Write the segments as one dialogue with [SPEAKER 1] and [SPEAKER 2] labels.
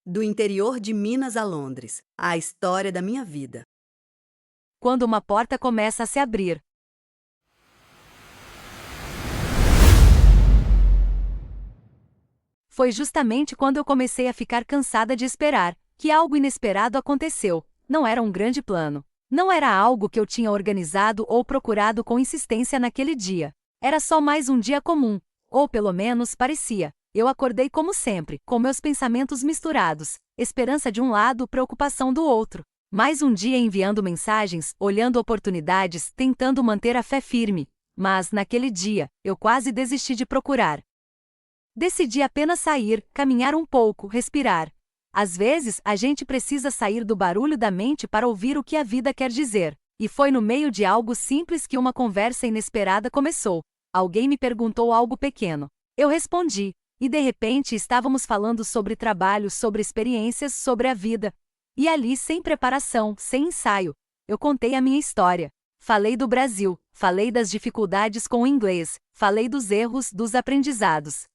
[SPEAKER 1] Do interior de Minas a Londres, a história da minha vida.
[SPEAKER 2] Quando uma porta começa a se abrir. Foi justamente quando eu comecei a ficar cansada de esperar, que algo inesperado aconteceu. Não era um grande plano. Não era algo que eu tinha organizado ou procurado com insistência naquele dia. Era só mais um dia comum. Ou pelo menos parecia. Eu acordei como sempre, com meus pensamentos misturados, esperança de um lado, preocupação do outro. Mais um dia enviando mensagens, olhando oportunidades, tentando manter a fé firme. Mas, naquele dia, eu quase desisti de procurar. Decidi apenas sair, caminhar um pouco, respirar. Às vezes, a gente precisa sair do barulho da mente para ouvir o que a vida quer dizer. E foi no meio de algo simples que uma conversa inesperada começou. Alguém me perguntou algo pequeno. Eu respondi. E de repente estávamos falando sobre trabalho, sobre experiências, sobre a vida. E ali, sem preparação, sem ensaio, eu contei a minha história. Falei do Brasil, falei das dificuldades com o inglês, falei dos erros, dos aprendizados.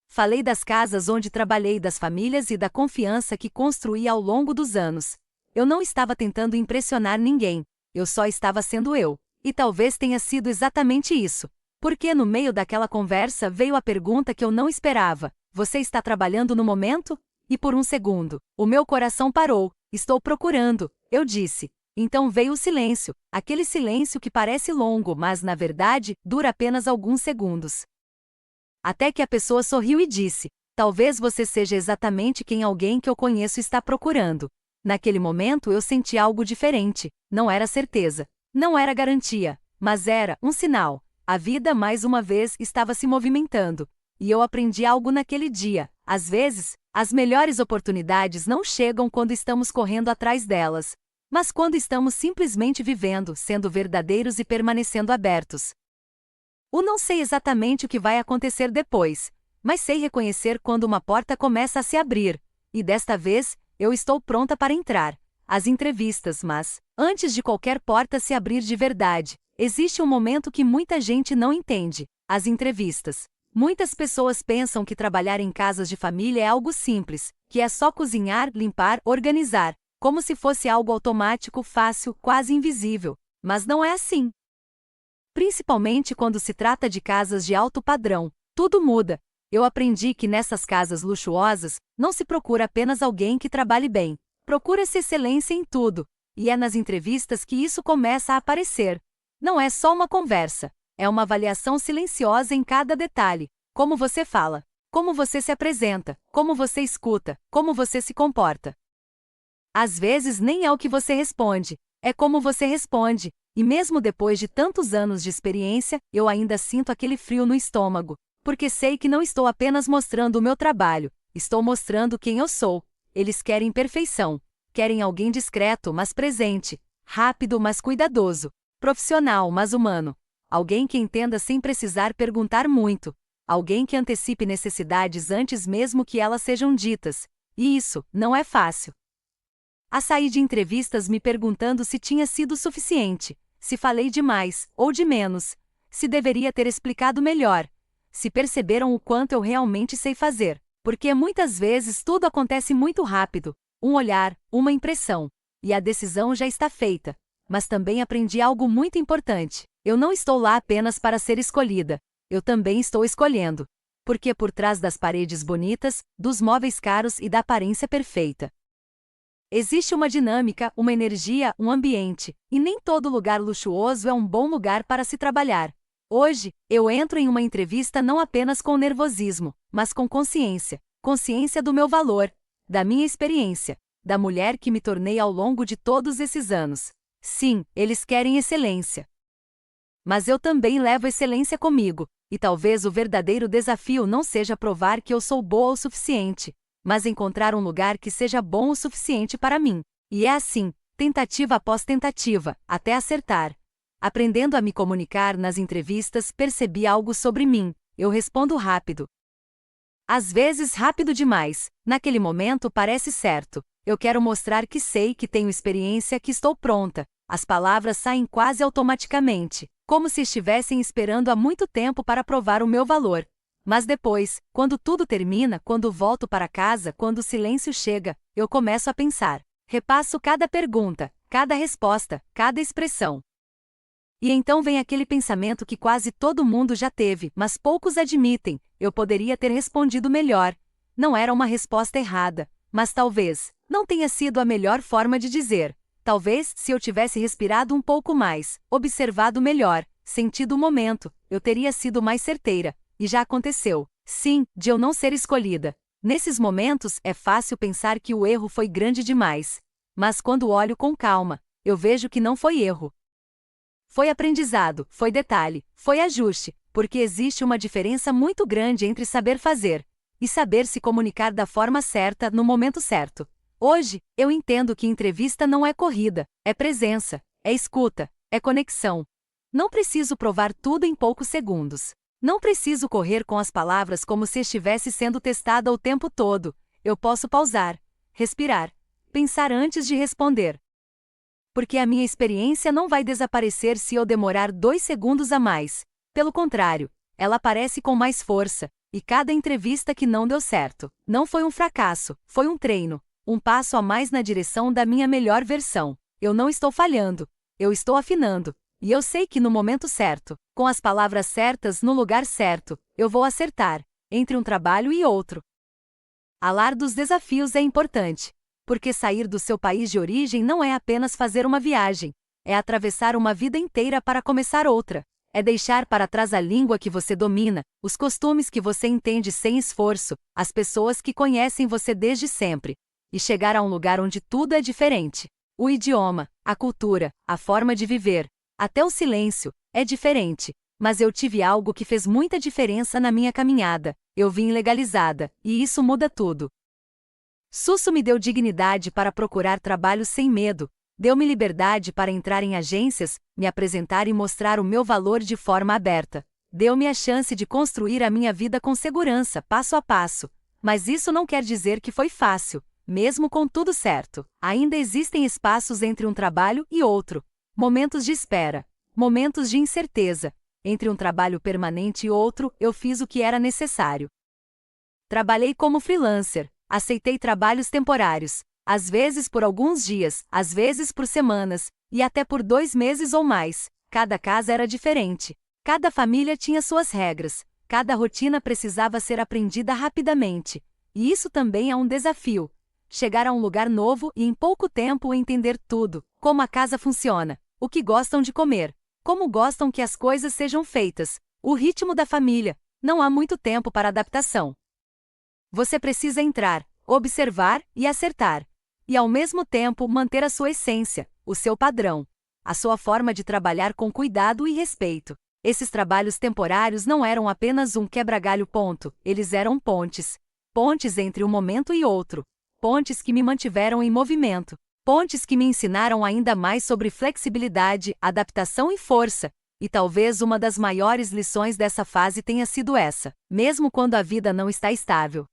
[SPEAKER 2] Falei das casas onde trabalhei, das famílias e da confiança que construí ao longo dos anos. Eu não estava tentando impressionar ninguém, eu só estava sendo eu. E talvez tenha sido exatamente isso. Porque no meio daquela conversa veio a pergunta que eu não esperava: você está trabalhando no momento? E por um segundo, o meu coração parou. Estou procurando, eu disse. Então veio o silêncio, aquele silêncio que parece longo, mas na verdade, dura apenas alguns segundos. Até que a pessoa sorriu e disse: talvez você seja exatamente quem alguém que eu conheço está procurando. Naquele momento eu senti algo diferente. Não era certeza, não era garantia, mas era um sinal. A vida mais uma vez estava se movimentando. E eu aprendi algo naquele dia. Às vezes, as melhores oportunidades não chegam quando estamos correndo atrás delas, mas quando estamos simplesmente vivendo, sendo verdadeiros e permanecendo abertos. Eu não sei exatamente o que vai acontecer depois, mas sei reconhecer quando uma porta começa a se abrir. E desta vez, eu estou pronta para entrar. As entrevistas, mas, antes de qualquer porta se abrir de verdade, existe um momento que muita gente não entende: as entrevistas. Muitas pessoas pensam que trabalhar em casas de família é algo simples, que é só cozinhar, limpar, organizar, como se fosse algo automático, fácil, quase invisível. Mas não é assim. Principalmente quando se trata de casas de alto padrão, tudo muda. Eu aprendi que nessas casas luxuosas, não se procura apenas alguém que trabalhe bem. Procura-se excelência em tudo. E é nas entrevistas que isso começa a aparecer. Não é só uma conversa, é uma avaliação silenciosa em cada detalhe. Como você fala, como você se apresenta, como você escuta, como você se comporta. Às vezes nem é o que você responde, é como você responde. E mesmo depois de tantos anos de experiência, eu ainda sinto aquele frio no estômago, porque sei que não estou apenas mostrando o meu trabalho, estou mostrando quem eu sou. Eles querem perfeição, querem alguém discreto, mas presente, rápido, mas cuidadoso, profissional, mas humano. Alguém que entenda sem precisar perguntar muito. Alguém que antecipe necessidades antes mesmo que elas sejam ditas. E isso não é fácil. Saí de entrevistas me perguntando se tinha sido suficiente, se falei demais ou de menos, se deveria ter explicado melhor, se perceberam o quanto eu realmente sei fazer, porque muitas vezes tudo acontece muito rápido, um olhar, uma impressão, e a decisão já está feita. Mas também aprendi algo muito importante: eu não estou lá apenas para ser escolhida, eu também estou escolhendo. Porque por trás das paredes bonitas, dos móveis caros e da aparência perfeita, existe uma dinâmica, uma energia, um ambiente, e nem todo lugar luxuoso é um bom lugar para se trabalhar. Hoje, eu entro em uma entrevista não apenas com nervosismo, mas com consciência. Consciência do meu valor, da minha experiência, da mulher que me tornei ao longo de todos esses anos. Sim, eles querem excelência. Mas eu também levo excelência comigo, e talvez o verdadeiro desafio não seja provar que eu sou boa o suficiente, mas encontrar um lugar que seja bom o suficiente para mim. E é assim, tentativa após tentativa, até acertar. Aprendendo a me comunicar nas entrevistas, percebi algo sobre mim: eu respondo rápido. Às vezes rápido demais. Naquele momento parece certo. Eu quero mostrar que sei, que tenho experiência, que estou pronta. As palavras saem quase automaticamente, como se estivessem esperando há muito tempo para provar o meu valor. Mas depois, quando tudo termina, quando volto para casa, quando o silêncio chega, eu começo a pensar. Repasso cada pergunta, cada resposta, cada expressão. E então vem aquele pensamento que quase todo mundo já teve, mas poucos admitem: eu poderia ter respondido melhor. Não era uma resposta errada, mas talvez não tenha sido a melhor forma de dizer. Talvez, se eu tivesse respirado um pouco mais, observado melhor, sentido o momento, eu teria sido mais certeira. E já aconteceu, sim, de eu não ser escolhida. Nesses momentos, é fácil pensar que o erro foi grande demais. Mas quando olho com calma, eu vejo que não foi erro. Foi aprendizado, foi detalhe, foi ajuste, porque existe uma diferença muito grande entre saber fazer e saber se comunicar da forma certa no momento certo. Hoje, eu entendo que entrevista não é corrida, é presença, é escuta, é conexão. Não preciso provar tudo em poucos segundos. Não preciso correr com as palavras como se estivesse sendo testada o tempo todo. Eu posso pausar, respirar, pensar antes de responder. Porque a minha experiência não vai desaparecer se eu demorar 2 segundos a mais. Pelo contrário, ela aparece com mais força. E cada entrevista que não deu certo, não foi um fracasso, foi um treino. Um passo a mais na direção da minha melhor versão. Eu não estou falhando, eu estou afinando. E eu sei que no momento certo, com as palavras certas no lugar certo, eu vou acertar, entre um trabalho e outro. Falar dos desafios é importante, porque sair do seu país de origem não é apenas fazer uma viagem, é atravessar uma vida inteira para começar outra. É deixar para trás a língua que você domina, os costumes que você entende sem esforço, as pessoas que conhecem você desde sempre, e chegar a um lugar onde tudo é diferente. O idioma, a cultura, a forma de viver, até o silêncio, é diferente, mas eu tive algo que fez muita diferença na minha caminhada. Eu vim legalizada, e isso muda tudo. Susso me deu dignidade para procurar trabalho sem medo, deu-me liberdade para entrar em agências, me apresentar e mostrar o meu valor de forma aberta. Deu-me a chance de construir a minha vida com segurança, passo a passo. Mas isso não quer dizer que foi fácil, mesmo com tudo certo. Ainda existem espaços entre um trabalho e outro. Momentos de espera, momentos de incerteza. Entre um trabalho permanente e outro, eu fiz o que era necessário. Trabalhei como freelancer, aceitei trabalhos temporários, às vezes por alguns dias, às vezes por semanas, e até por 2 meses ou mais. Cada casa era diferente, cada família tinha suas regras, cada rotina precisava ser aprendida rapidamente. E isso também é um desafio. Chegar a um lugar novo e em pouco tempo entender tudo, como a casa funciona, o que gostam de comer, como gostam que as coisas sejam feitas, o ritmo da família. Não há muito tempo para adaptação. Você precisa entrar, observar e acertar. E ao mesmo tempo manter a sua essência, o seu padrão, a sua forma de trabalhar com cuidado e respeito. Esses trabalhos temporários não eram apenas um quebra-galho ponto, eles eram pontes. Pontes entre um momento e outro. Pontes que me mantiveram em movimento. Pontes que me ensinaram ainda mais sobre flexibilidade, adaptação e força. E talvez uma das maiores lições dessa fase tenha sido essa: mesmo quando a vida não está estável,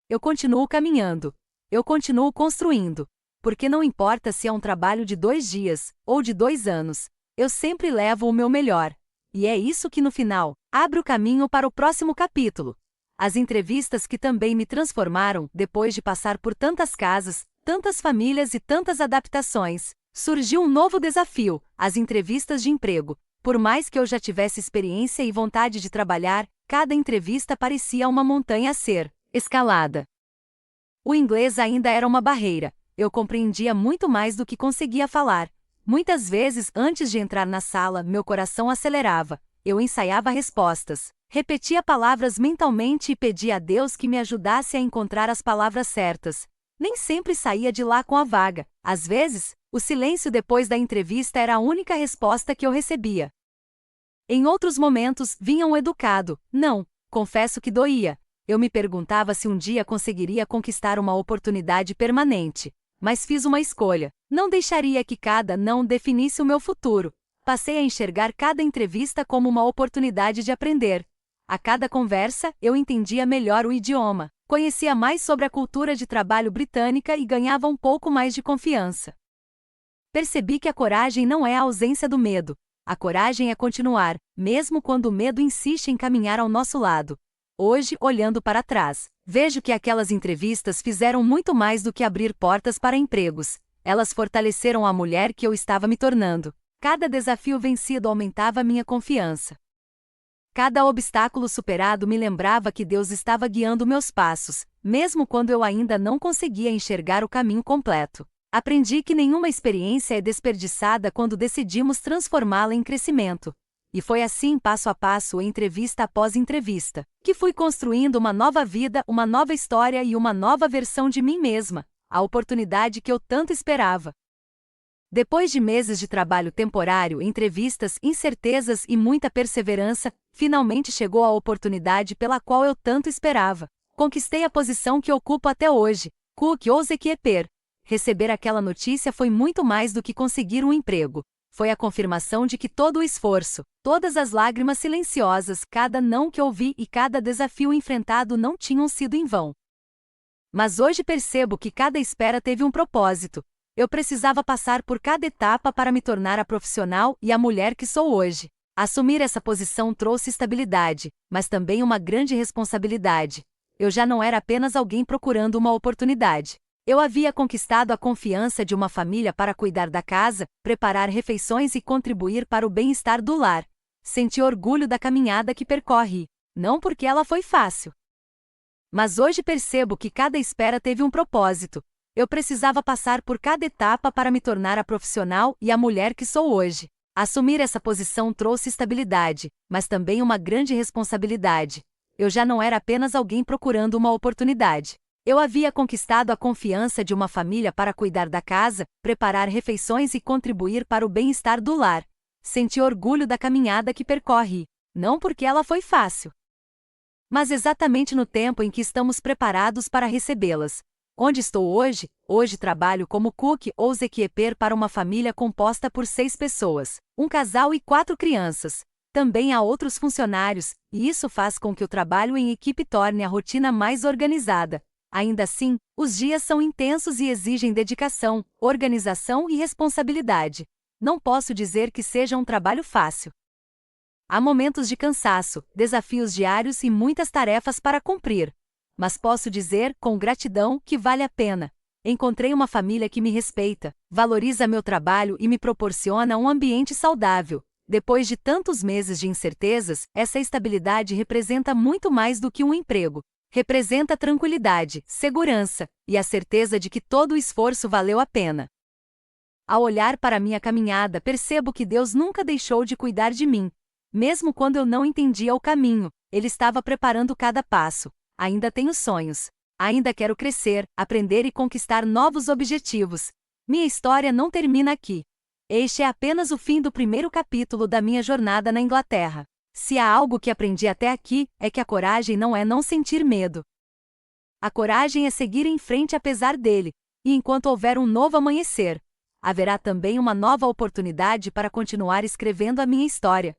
[SPEAKER 2] eu continuo caminhando. Eu continuo construindo. Porque não importa se é um trabalho de 2 dias, ou de 2 anos, eu sempre levo o meu melhor. E é isso que no final, abre o caminho para o próximo capítulo. As entrevistas que também me transformaram, depois de passar por tantas casas, tantas famílias e tantas adaptações, surgiu um novo desafio: as entrevistas de emprego. Por mais que eu já tivesse experiência e vontade de trabalhar, cada entrevista parecia uma montanha a ser escalada. O inglês ainda era uma barreira. Eu compreendia muito mais do que conseguia falar. Muitas vezes, antes de entrar na sala, meu coração acelerava. Eu ensaiava respostas, repetia palavras mentalmente e pedia a Deus que me ajudasse a encontrar as palavras certas. Nem sempre saía de lá com a vaga. Às vezes, o silêncio depois da entrevista era a única resposta que eu recebia. Em outros momentos, vinha um educado: não, confesso que doía. Eu me perguntava se um dia conseguiria conquistar uma oportunidade permanente. Mas fiz uma escolha. Não deixaria que cada não definisse o meu futuro. Passei a enxergar cada entrevista como uma oportunidade de aprender. A cada conversa, eu entendia melhor o idioma, conhecia mais sobre a cultura de trabalho britânica e ganhava um pouco mais de confiança. Percebi que a coragem não é a ausência do medo. A coragem é continuar, mesmo quando o medo insiste em caminhar ao nosso lado. Hoje, olhando para trás, vejo que aquelas entrevistas fizeram muito mais do que abrir portas para empregos. Elas fortaleceram a mulher que eu estava me tornando. Cada desafio vencido aumentava minha confiança. Cada obstáculo superado me lembrava que Deus estava guiando meus passos, mesmo quando eu ainda não conseguia enxergar o caminho completo. Aprendi que nenhuma experiência é desperdiçada quando decidimos transformá-la em crescimento. E foi assim, passo a passo, entrevista após entrevista, que fui construindo uma nova vida, uma nova história e uma nova versão de mim mesma, a oportunidade que eu tanto esperava. Depois de meses de trabalho temporário, entrevistas, incertezas e muita perseverança, finalmente chegou a oportunidade pela qual eu tanto esperava. Conquistei a posição que ocupo até hoje, Cook ou Executive. Receber aquela notícia foi muito mais do que conseguir um emprego. Foi a confirmação de que todo o esforço, todas as lágrimas silenciosas, cada não que ouvi e cada desafio enfrentado não tinham sido em vão. Mas hoje percebo que cada espera teve um propósito. Eu precisava passar por cada etapa para me tornar a profissional e a mulher que sou hoje. Assumir essa posição trouxe estabilidade, mas também uma grande responsabilidade. Eu já não era apenas alguém procurando uma oportunidade. Eu havia conquistado a confiança de uma família para cuidar da casa, preparar refeições e contribuir para o bem-estar do lar. Senti orgulho da caminhada que percorri, não porque ela foi fácil. Mas hoje percebo que cada espera teve um propósito. Eu precisava passar por cada etapa para me tornar a profissional e a mulher que sou hoje. Assumir essa posição trouxe estabilidade, mas também uma grande responsabilidade. Eu já não era apenas alguém procurando uma oportunidade. Eu havia conquistado a confiança de uma família para cuidar da casa, preparar refeições e contribuir para o bem-estar do lar. Senti orgulho da caminhada que percorri, não porque ela foi fácil, mas exatamente no tempo em que estamos preparados para recebê-las. Onde estou hoje? Hoje trabalho como cook ou Executive para uma família composta por 6 pessoas, um casal e 4 crianças. Também há outros funcionários, e isso faz com que o trabalho em equipe torne a rotina mais organizada. Ainda assim, os dias são intensos e exigem dedicação, organização e responsabilidade. Não posso dizer que seja um trabalho fácil. Há momentos de cansaço, desafios diários e muitas tarefas para cumprir. Mas posso dizer, com gratidão, que vale a pena. Encontrei uma família que me respeita, valoriza meu trabalho e me proporciona um ambiente saudável. Depois de tantos meses de incertezas, essa estabilidade representa muito mais do que um emprego. Representa tranquilidade, segurança e a certeza de que todo o esforço valeu a pena. Ao olhar para minha caminhada, percebo que Deus nunca deixou de cuidar de mim. Mesmo quando eu não entendia o caminho, Ele estava preparando cada passo. Ainda tenho sonhos. Ainda quero crescer, aprender e conquistar novos objetivos. Minha história não termina aqui. Este é apenas o fim do primeiro capítulo da minha jornada na Inglaterra. Se há algo que aprendi até aqui, é que a coragem não é não sentir medo. A coragem é seguir em frente apesar dele, e enquanto houver um novo amanhecer, haverá também uma nova oportunidade para continuar escrevendo a minha história.